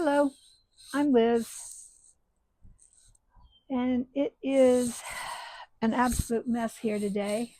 Hello, I'm Liz, and it is an absolute mess here today.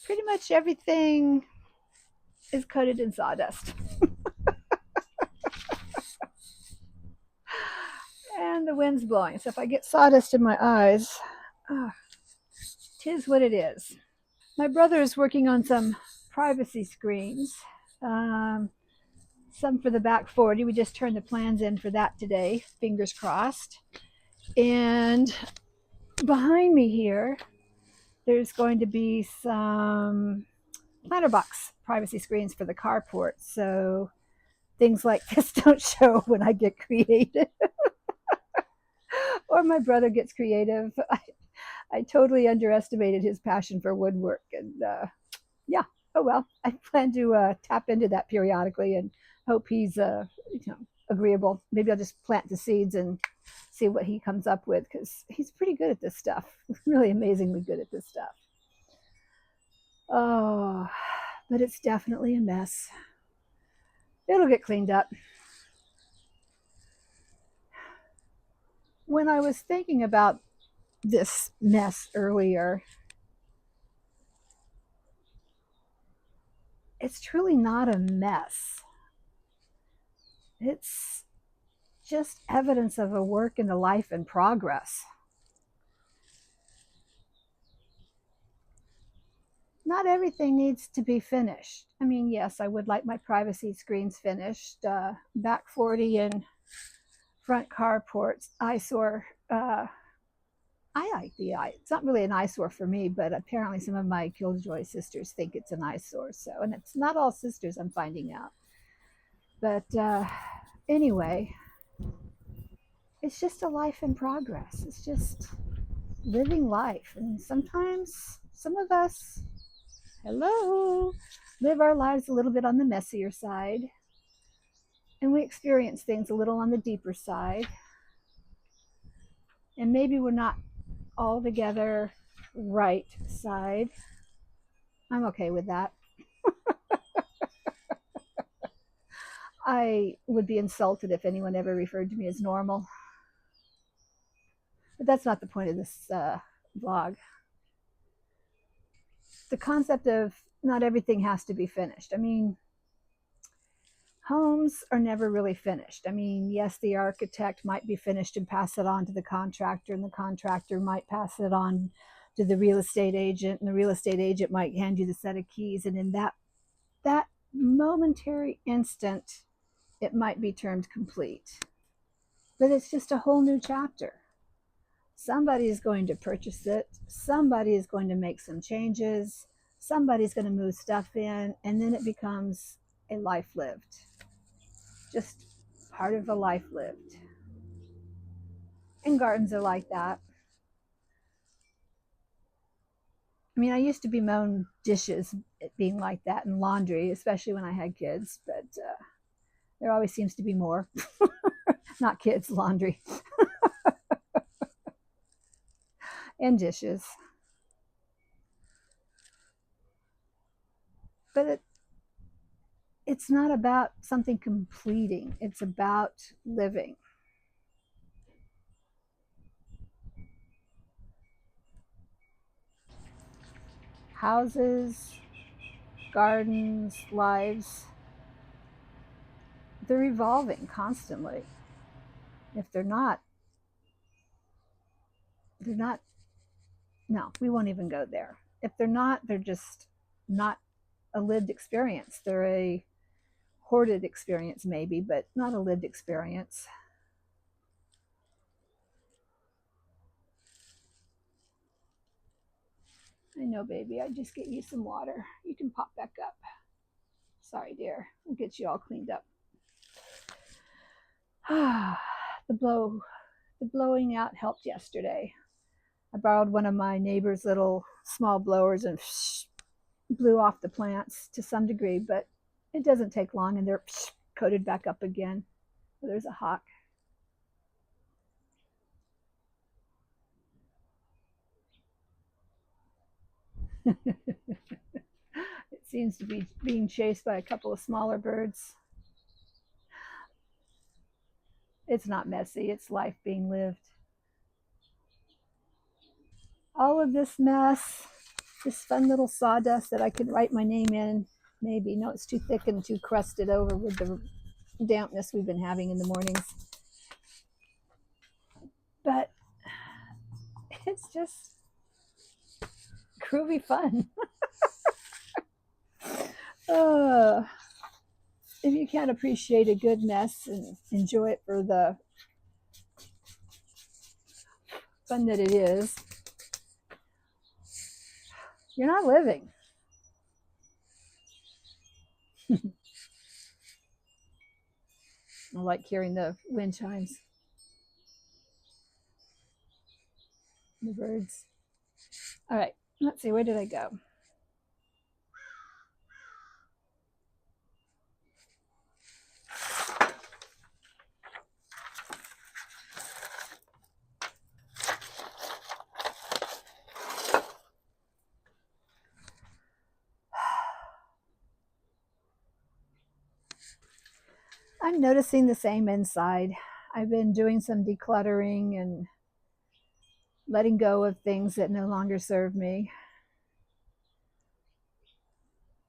Pretty much everything is coated in sawdust, and the wind's blowing. So if I get sawdust in my eyes, ah, tis what it is. My brother is working on some privacy screens, um, some for the back 40. We just turned the plans in for that today, fingers crossed. And behind me here, there's going to be some planter box privacy screens for the carport, so things like this don't show when I get creative or my brother gets creative. I totally underestimated his passion for woodwork, and yeah, oh well. I plan to tap into that periodically and hope he's agreeable. Maybe I'll just plant the seeds and see what he comes up with, because he's pretty good at this stuff. Really amazingly good at this stuff. Oh, but it's definitely a mess. It'll get cleaned up. When I was thinking about this mess earlier, it's truly not a mess. It's just evidence of a work in the life in progress. Not everything needs to be finished. I mean, yes, I would like my privacy screens finished. Back 40 and front carports, eyesore. I like the eye. It's not really an eyesore for me, but apparently some of my Killjoy sisters think it's an eyesore. So, and it's not all sisters, I'm finding out. But anyway, it's just a life in progress. It's just living life. And sometimes some of us, hello, live our lives a little bit on the messier side. And we experience things a little on the deeper side. And maybe we're not all together right side. I'm okay with that. I would be insulted if anyone ever referred to me as normal. But that's not the point of this vlog. The concept of not everything has to be finished. I mean, homes are never really finished. I mean, yes, the architect might be finished and pass it on to the contractor, and the contractor might pass it on to the real estate agent, and the real estate agent might hand you the set of keys. And in that momentary instant, it might be termed complete. But it's just a whole new chapter. Somebody is going to purchase it, somebody is going to make some changes, somebody's going to move stuff in, and then it becomes a life lived. Just part of a life lived. And gardens are like that. I mean, I used to bemoan dishes being like that, and laundry, especially when I had kids, but there always seems to be more. Not kids, laundry. And dishes. But it's not about something completing, it's about living. Houses, gardens, lives, they're evolving constantly. If they're not, no, we won't even go there. If they're not, they're just not a lived experience. They're a hoarded experience, maybe, but not a lived experience. I know, baby. I just get you some water. You can pop back up. Sorry, dear. We'll get you all cleaned up. the blow, the blowing out helped yesterday. I borrowed one of my neighbor's little small blowers and blew off the plants to some degree, but it doesn't take long and they're coated back up again. There's a hawk. It seems to be being chased by a couple of smaller birds. It's not messy, it's life being lived. All of this mess, this fun little sawdust that I could write my name in, maybe. No, it's too thick and too crusted over with the dampness we've been having in the mornings. But it's just groovy fun. uh, if you can't appreciate a good mess and enjoy it for the fun that it is, you're not living. I like hearing the wind chimes, the birds. All right, let's see, where did I go? I'm noticing the same inside. I've been doing some decluttering and letting go of things that no longer serve me.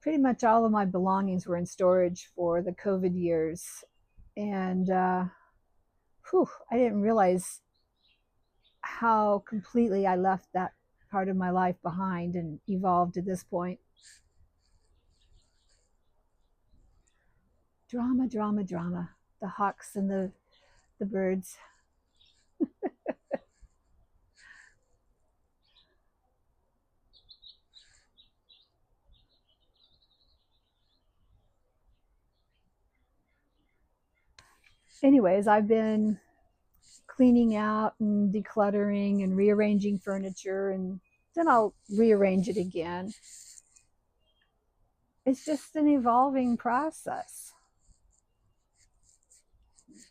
Pretty much all of my belongings were in storage for the COVID years. And I didn't realize how completely I left that part of my life behind and evolved to this point. Drama, drama, drama. The hawks and the birds. Anyways, I've been cleaning out and decluttering and rearranging furniture, and then I'll rearrange it again. It's just an evolving process.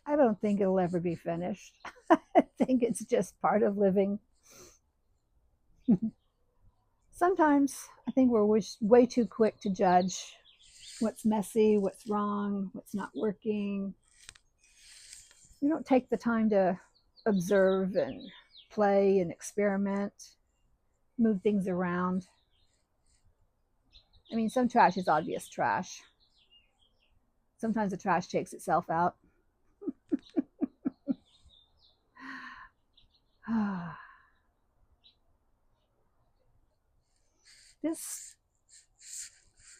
I don't think it'll ever be finished. I think it's just part of living. Sometimes I think we're way too quick to judge what's messy, what's wrong, what's not working. We don't take the time to observe and play and experiment, move things around. I mean, some trash is obvious trash. Sometimes the trash takes itself out. This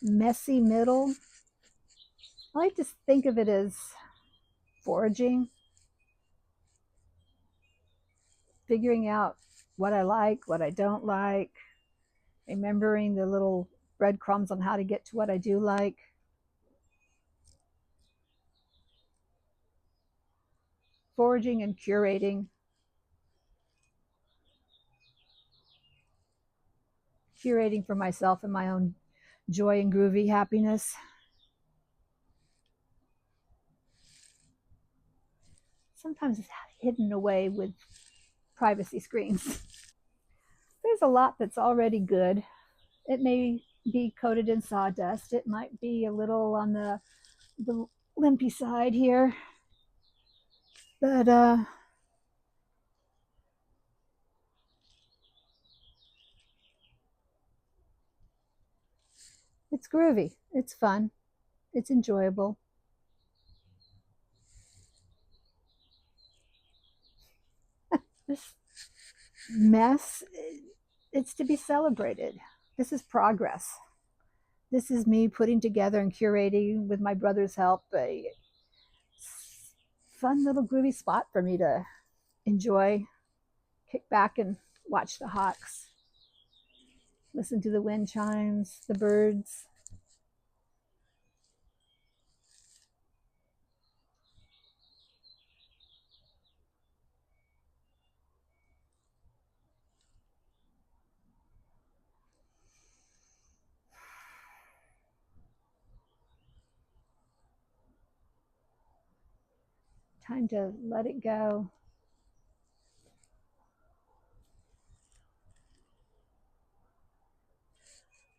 messy middle, I like to think of it as foraging, figuring out what I like, what I don't like, remembering the little breadcrumbs on how to get to what I do like. Foraging and curating. Curating for myself and my own joy and groovy happiness. Sometimes it's hidden away with privacy screens. There's a lot that's already good. It may be coated in sawdust. It might be a little on the limpy side here. But it's groovy. It's fun. It's enjoyable. This mess, it's to be celebrated. This is progress. This is me putting together and curating, with my brother's help, a fun little groovy spot for me to enjoy, kick back and watch the hawks, listen to the wind chimes, the birds. Time to let it go.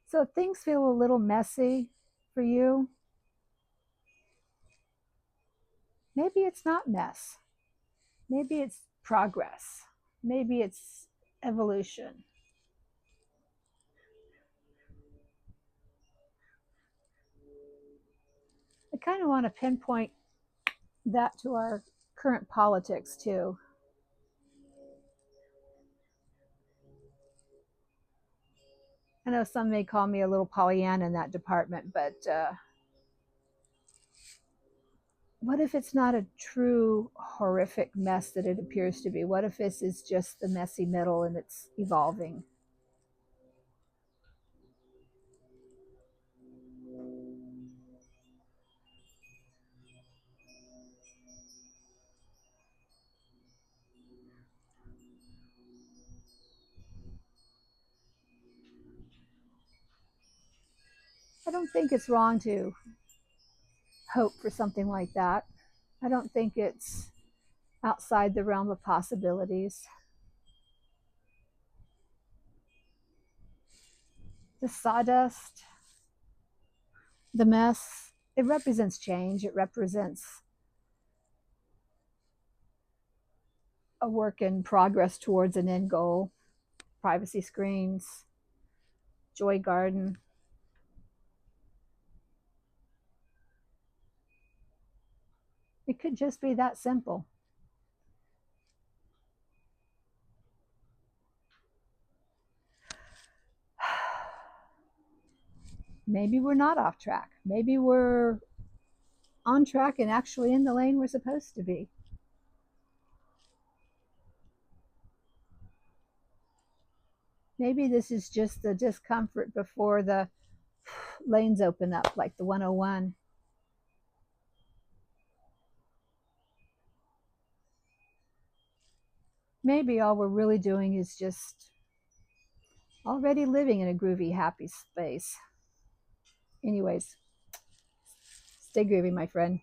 So if things feel a little messy for you, maybe it's not mess. Maybe it's progress. Maybe it's evolution. I kind of want to pinpoint that to our current politics too. I know some may call me a little Pollyanna in that department, but what if it's not a true horrific mess that it appears to be? What if this is just the messy middle and it's evolving? I don't think it's wrong to hope for something like that. I don't think it's outside the realm of possibilities. The sawdust, the mess, it represents change. It represents a work in progress towards an end goal. Privacy screens, joy garden. It could just be that simple. Maybe we're not off track. Maybe we're on track and actually in the lane we're supposed to be. Maybe this is just the discomfort before the lanes open up, like the 101. Maybe all we're really doing is just already living in a groovy, happy space. Anyways, stay groovy, my friend.